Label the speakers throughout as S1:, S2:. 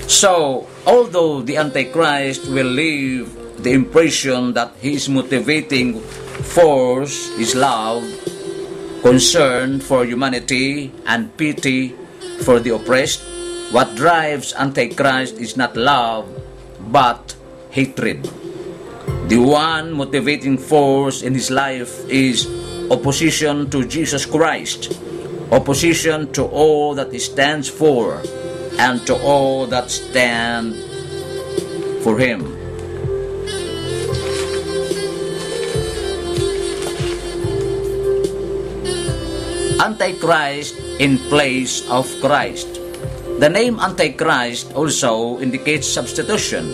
S1: So, although the Antichrist will leave the impression that his motivating force is love, concern for humanity, and pity for the oppressed, what drives Antichrist is not love, but hatred. The one motivating force in his life is opposition to Jesus Christ, opposition to all that he stands for, and to all that stand for him. Antichrist in place of Christ. The name Antichrist also indicates substitution.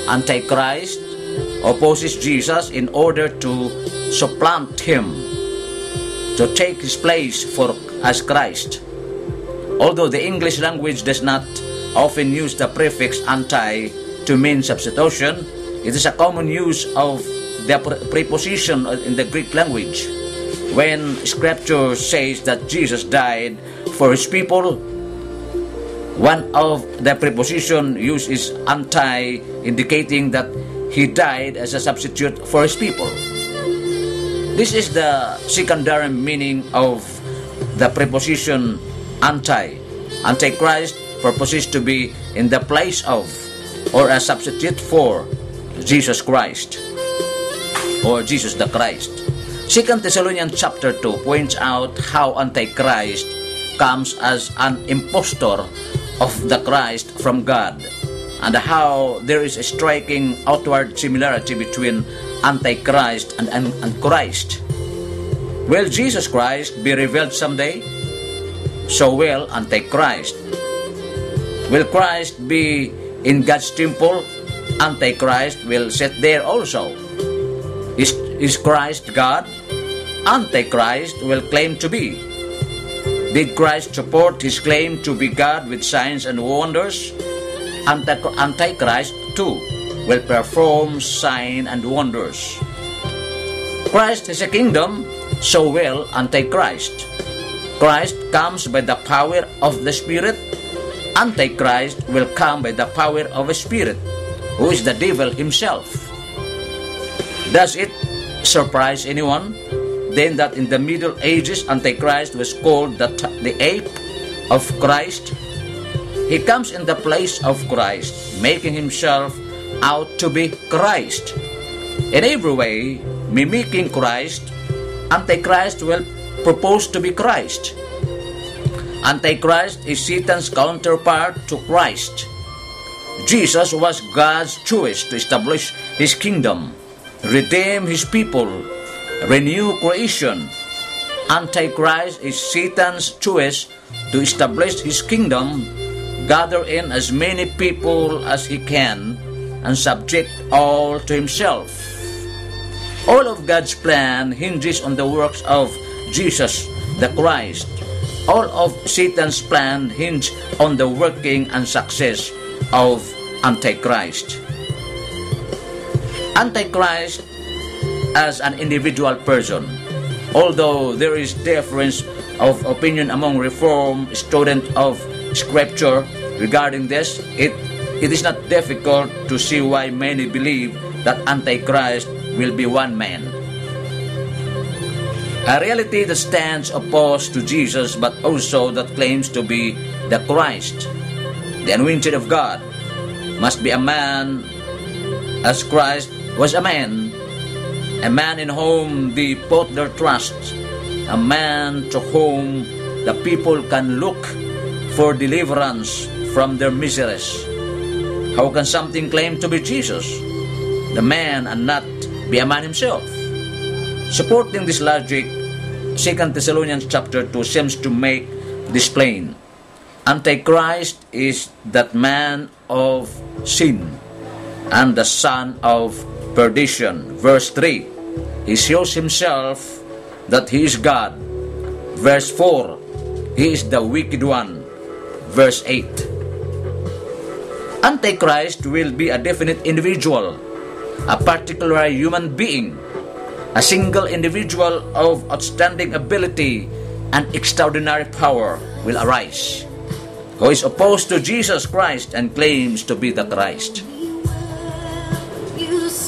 S1: Antichrist opposes Jesus in order to supplant him, to take his place as Christ. Although the English language does not often use the prefix anti to mean substitution, it is a common use of the preposition in the Greek language. When Scripture says that Jesus died for his people, one of the preposition used is anti, indicating that he died as a substitute for his people. This is the secondary meaning of the preposition anti. Antichrist purposes to be in the place of or a substitute for Jesus Christ or Jesus the Christ. 2 Thessalonians chapter 2 points out how Antichrist comes as an impostor of the Christ from God, and how there is a striking outward similarity between Antichrist and Christ. Will Jesus Christ be revealed someday? So will Antichrist. Will Christ be in God's temple? Antichrist will sit there also. Is Christ God? Antichrist will claim to be. Did Christ support his claim to be God with signs and wonders? Antichrist too will perform signs and wonders. Christ has a kingdom, so will Antichrist. Christ comes by the power of the Spirit. Antichrist will come by the power of a spirit, who is the devil himself. Does it surprise anyone then that in the Middle Ages Antichrist was called the ape of Christ? He comes in the place of Christ, making himself out to be Christ. In every way, mimicking Christ, Antichrist will propose to be Christ. Antichrist is Satan's counterpart to Christ. Jesus was God's choice to establish his kingdom, redeem his people, renew creation. Antichrist is Satan's choice to establish his kingdom, gather in as many people as he can, and subject all to himself. All of God's plan hinges on the works of Jesus the Christ. All of Satan's plan hinges on the working and success of Antichrist. Antichrist as an individual person. Although there is difference of opinion among Reformed students of Scripture regarding this, it is not difficult to see why many believe that Antichrist will be one man. A reality that stands opposed to Jesus but also that claims to be the Christ, the anointed of God, must be a man as Christ was a man in whom they put their trust, a man to whom the people can look for deliverance from their miseries. How can something claim to be Jesus, the man, and not be a man himself? Supporting this logic, 2 Thessalonians chapter 2 seems to make this plain. Antichrist is that man of sin and the son of perdition. Verse 3, he shows himself that he is God. Verse 4, he is the wicked one. Verse 8, Antichrist will be a definite individual, a particular human being, a single individual of outstanding ability and extraordinary power will arise. who is opposed to Jesus Christ and claims to be the Christ.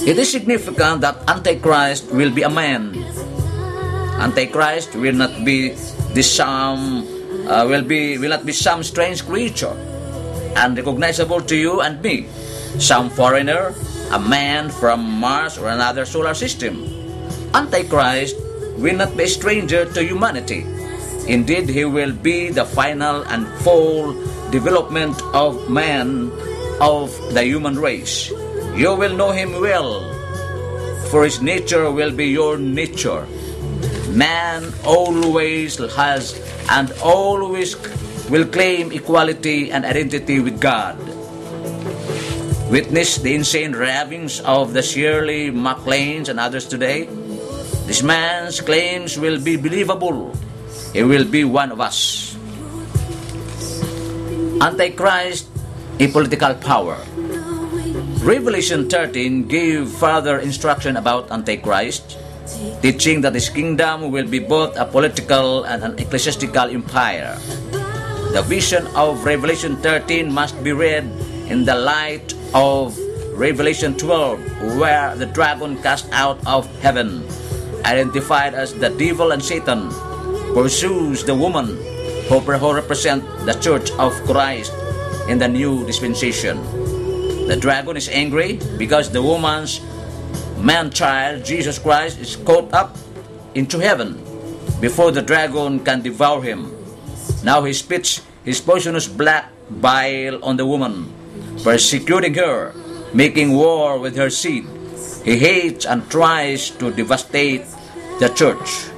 S1: It is significant that Antichrist will be a man. Antichrist will not be will not be some strange creature, unrecognizable to you and me, some foreigner, a man from Mars or another solar system. Antichrist will not be a stranger to humanity. Indeed, he will be the final and full development of man, of the human race. You will know him well, for his nature will be your nature. Man always has and always will claim equality and identity with God. Witness the insane ravings of the Shirley MacLaines and others today. This man's claims will be believable. He will be one of us. Antichrist, a political power. Revelation 13 gave further instruction about Antichrist, teaching that his kingdom will be both a political and an ecclesiastical empire. The vision of Revelation 13 must be read in the light of Revelation 12, where the dragon cast out of heaven, identified as the devil and Satan, pursues the woman who represent the Church of Christ in the new dispensation. The dragon is angry because the woman's man-child, Jesus Christ, is caught up into heaven before the dragon can devour him. Now he spits his poisonous black bile on the woman, persecuting her, making war with her seed. He hates and tries to devastate the church.